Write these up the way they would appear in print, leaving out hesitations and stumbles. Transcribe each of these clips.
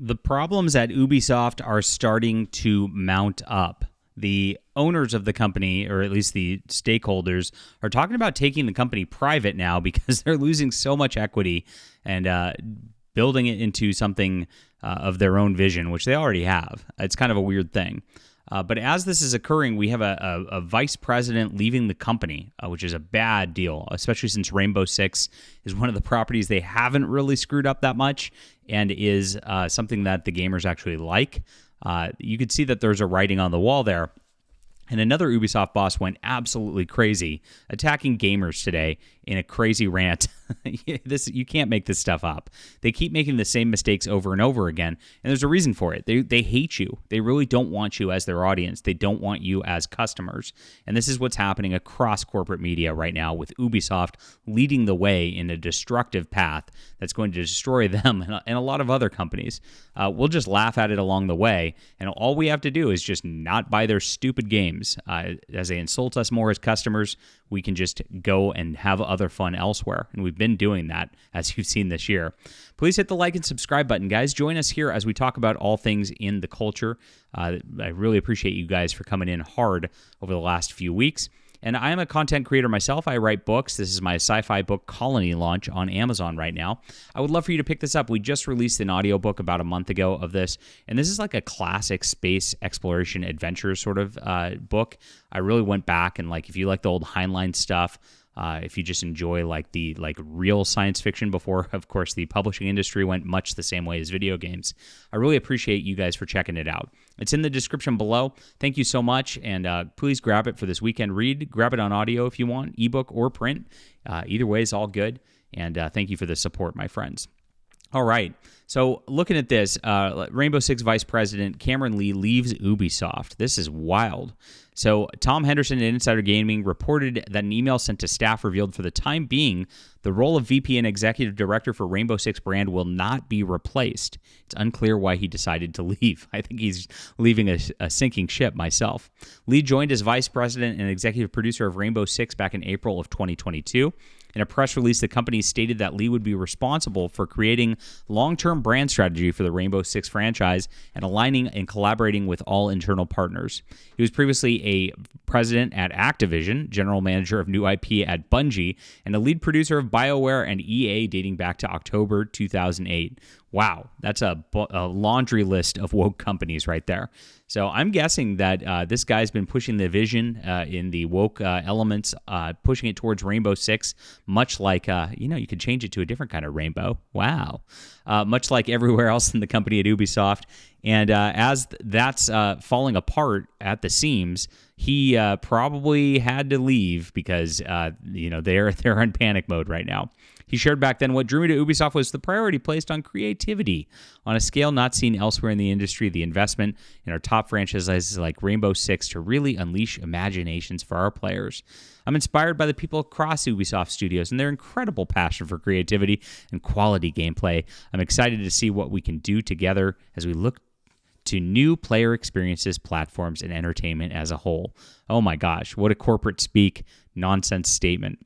The problems at Ubisoft are starting to mount up. The owners of the company, or at least the stakeholders, are talking about taking the company private now because they're losing so much equity and building it into something of their own vision, which they already have. It's kind of a weird thing. But as this is occurring, we have a vice president leaving the company, which is a bad deal, especially since Rainbow Six is one of the properties they haven't really screwed up that much and is something that the gamers actually like. You could see that there's a writing on the wall there. And another Ubisoft boss went absolutely crazy, attacking gamers today in a crazy rant. You can't make this stuff up. They keep making the same mistakes over and over again, and there's a reason for it. They hate you. They really don't want you as their audience. They don't want you as customers. And this is what's happening across corporate media right now, with Ubisoft leading the way in a destructive path that's going to destroy them and a lot of other companies. We'll just laugh at it along the way, and all we have to do is just not buy their stupid games. As they insult us more as customers, we can just go and have other fun elsewhere. And we've been doing that, as you've seen this year. Please hit the like and subscribe button, guys. Join us here as we talk about all things in the culture. I really appreciate you guys for coming in hard over the last few weeks. And I am a content creator myself. I write books. This is my sci-fi book Colony launch on Amazon right now. I would love for you to pick this up. We just released an audiobook about a month ago of this, and this is like a classic space exploration adventure sort of book. I really went back and, like, if you like the old Heinlein stuff, if you just enjoy the real science fiction before, of course, the publishing industry went much the same way as video games, I really appreciate you guys for checking it out. It's in the description below. Thank you so much, and please grab it for this weekend read. Grab it on audio if you want, ebook or print. Either way is all good, and thank you for the support, my friends. All right, so looking at this, Rainbow Six Vice President Cameron Lee leaves Ubisoft. This is wild. So Tom Henderson at Insider Gaming reported that an email sent to staff revealed for the time being the role of VP and Executive Director for Rainbow Six brand will not be replaced. It's unclear why he decided to leave. I think he's leaving a sinking ship myself. Lee joined as Vice President and Executive Producer of Rainbow Six back in April of 2022. In a press release, the company stated that Lee would be responsible for creating long-term brand strategy for the Rainbow Six franchise and aligning and collaborating with all internal partners. He was previously a president at Activision, general manager of new IP at Bungie, and a lead producer of BioWare and EA dating back to October 2008. Wow, that's a laundry list of woke companies right there. So I'm guessing that this guy's been pushing the vision in the woke elements, pushing it towards Rainbow Six, much like, you could change it to a different kind of rainbow. Wow. Much like everywhere else in the company at Ubisoft. And as that's falling apart at the seams, he probably had to leave because, they're in panic mode right now. He shared back then, what drew me to Ubisoft was the priority placed on creativity. On a scale not seen elsewhere in the industry, the investment in our top franchises like Rainbow Six to really unleash imaginations for our players. I'm inspired by the people across Ubisoft Studios and their incredible passion for creativity and quality gameplay. I'm excited to see what we can do together as we look to new player experiences, platforms, and entertainment as a whole. Oh my gosh, what a corporate speak nonsense statement.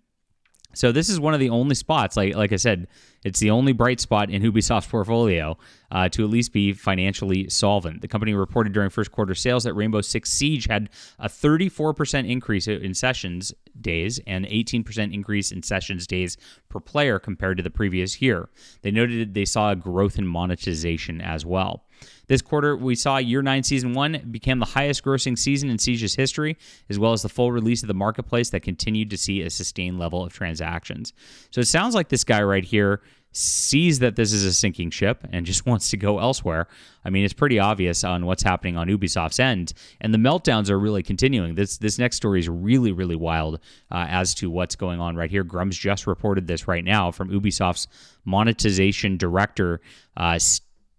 So this is one of the only spots, like I said, it's the only bright spot in Ubisoft's portfolio to at least be financially solvent. The company reported during first quarter sales that Rainbow Six Siege had a 34% increase in sessions days and 18% increase in sessions days per player compared to the previous year. They noted they saw a growth in monetization as well. This quarter, we saw Year 9 Season 1 became the highest-grossing season in Siege's history, as well as the full release of the marketplace that continued to see a sustained level of transactions. So it sounds like this guy right here sees that this is a sinking ship and just wants to go elsewhere. I mean, it's pretty obvious on what's happening on Ubisoft's end, and the meltdowns are really continuing. This next story is really, really wild as to what's going on right here. Grum's just reported this right now from Ubisoft's monetization director,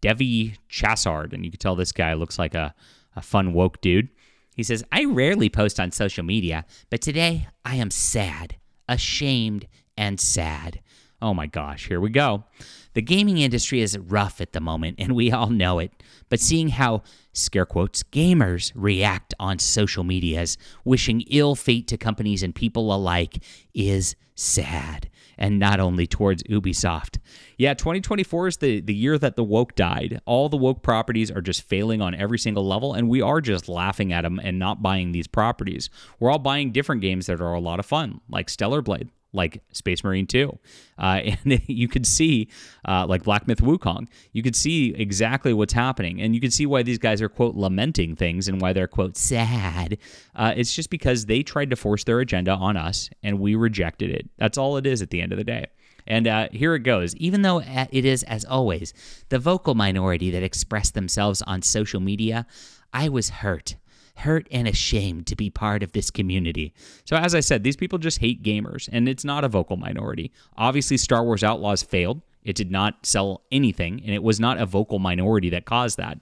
Devi Chassard, and you can tell this guy looks like a fun woke dude. He says, I rarely post on social media, but today I am sad, ashamed, and sad. Oh my gosh, here we go. The gaming industry is rough at the moment, and we all know it. But seeing how, scare quotes, gamers react on social medias, wishing ill fate to companies and people alike, is sad. And not only towards Ubisoft. Yeah, 2024 is the year that the woke died. All the woke properties are just failing on every single level, and we are just laughing at them and not buying these properties. We're all buying different games that are a lot of fun, like Stellar Blade, like Space Marine 2. And you could see, like Black Myth Wukong, you could see exactly what's happening. And you can see why these guys are, quote, lamenting things and why they're, quote, sad. It's just because they tried to force their agenda on us, and we rejected it. That's all it is at the end of the day. And here it goes. Even though it is, as always, the vocal minority that expressed themselves on social media, I was hurt and ashamed to be part of this community. So as I said, these people just hate gamers, and it's not a vocal minority. Obviously, Star Wars Outlaws failed. It did not sell anything, and it was not a vocal minority that caused that.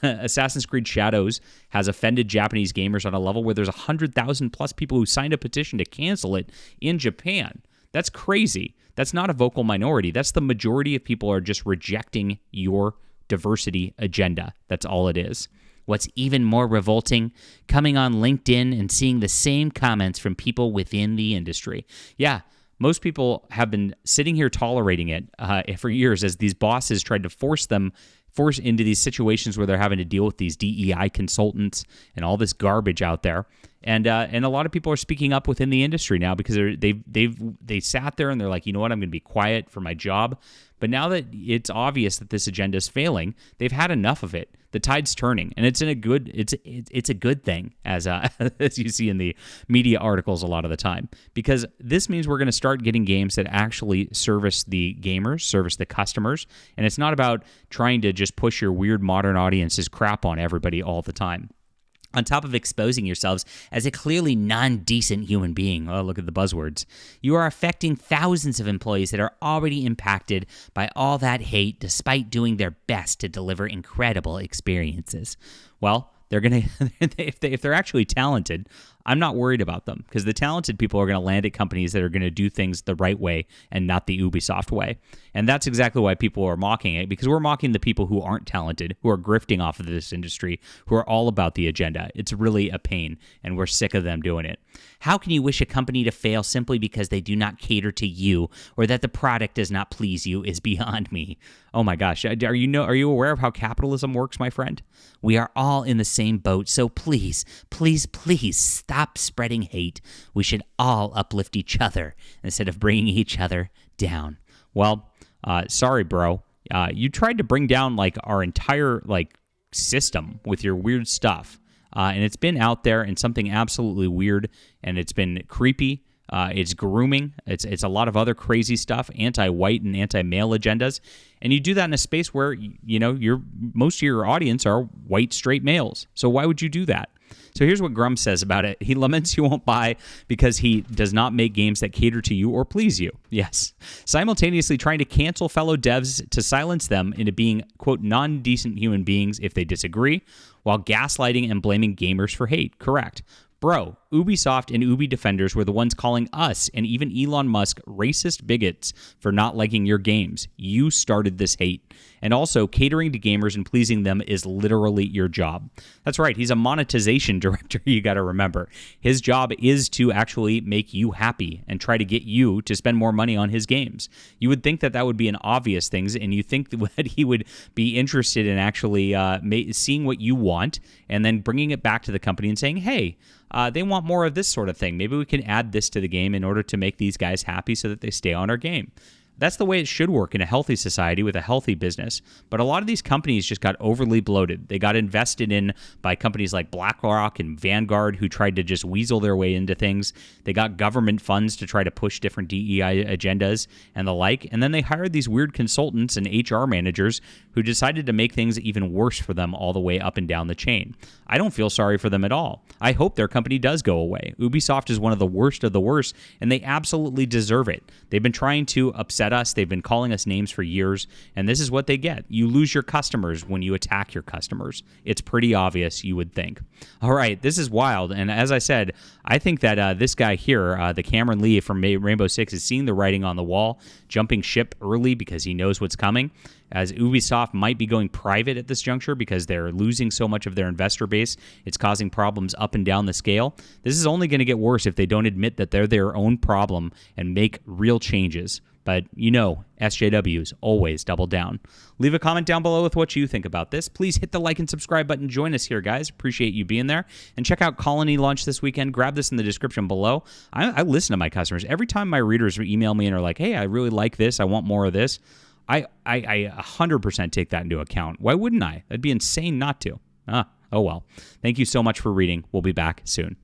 Assassin's Creed Shadows has offended Japanese gamers on a level where there's 100,000 plus people who signed a petition to cancel it in Japan. That's crazy. That's not a vocal minority. That's the majority of people are just rejecting your diversity agenda. That's all it is. What's even more revolting, coming on LinkedIn and seeing the same comments from people within the industry. Yeah, most people have been sitting here tolerating it for years as these bosses tried to force into these situations where they're having to deal with these DEI consultants and all this garbage out there. And a lot of people are speaking up within the industry now because they sat there and they're like, you know what, I'm going to be quiet for my job. But now that it's obvious that this agenda is failing, they've had enough of it. The tide's turning, and it's a good thing, as as you see in the media articles a lot of the time, because this means we're going to start getting games that actually service the gamers, service the customers, and it's not about trying to just push your weird modern audience's crap on everybody all the time. On top of exposing yourselves as a clearly non-decent human being, oh, look at the buzzwords, you are affecting thousands of employees that are already impacted by all that hate despite doing their best to deliver incredible experiences. Well, they're going to, if they're actually talented, I'm not worried about them because the talented people are going to land at companies that are going to do things the right way and not the Ubisoft way. And that's exactly why people are mocking it, because we're mocking the people who aren't talented, who are grifting off of this industry, who are all about the agenda. It's really a pain, and we're sick of them doing it. How can you wish a company to fail simply because they do not cater to you or that the product does not please you is beyond me. Oh my gosh, are you aware of how capitalism works, my friend? We are all in the same boat, so please, please, please stop spreading hate. We should all uplift each other instead of bringing each other down. Well, sorry, bro. You tried to bring down like our entire system with your weird stuff. And it's been out there and something absolutely weird, and it's been creepy. It's grooming. It's a lot of other crazy stuff, anti-white and anti-male agendas. And you do that in a space where, most of your audience are white, straight males. So why would you do that? So here's what Grum says about it. He laments you won't buy because he does not make games that cater to you or please you. Yes. Simultaneously trying to cancel fellow devs to silence them into being, quote, non-decent human beings if they disagree, while gaslighting and blaming gamers for hate. Correct. Bro, Ubisoft and Ubi defenders were the ones calling us and even Elon Musk racist bigots for not liking your games. You started this hate. And also, catering to gamers and pleasing them is literally your job. That's right, he's a monetization director, you got to remember. His job is to actually make you happy and try to get you to spend more money on his games. You would think that would be an obvious thing, and you think that he would be interested in actually seeing what you want and then bringing it back to the company and saying, hey, they want more of this sort of thing. Maybe we can add this to the game in order to make these guys happy so that they stay on our game. That's the way it should work in a healthy society with a healthy business. But a lot of these companies just got overly bloated. They got invested in by companies like BlackRock and Vanguard, who tried to just weasel their way into things. They got government funds to try to push different DEI agendas and the like. And then they hired these weird consultants and HR managers who decided to make things even worse for them all the way up and down the chain. I don't feel sorry for them at all. I hope their company does go away. Ubisoft is one of the worst, and they absolutely deserve it. They've been trying to upset upset us. They've been calling us names for years, and this is what they get. You lose your customers when you attack your customers. It's pretty obvious, you would think. All right, this is wild, and as I said, I think that this guy here, the Cameron Lee from Rainbow Six, is seeing the writing on the wall, jumping ship early because he knows what's coming, as Ubisoft might be going private at this juncture because they're losing so much of their investor base. It's causing problems up and down the scale. This is only going to get worse if they don't admit that they're their own problem and make real changes. But SJWs always double down. Leave a comment down below with what you think about this. Please hit the like and subscribe button. Join us here, guys. Appreciate you being there. And check out Colony launch this weekend. Grab this in the description below. I listen to my customers. Every time my readers email me and are like, hey, I really like this. I want more of this. I 100% take that into account. Why wouldn't I? That'd be insane not to. Oh well. Thank you so much for reading. We'll be back soon.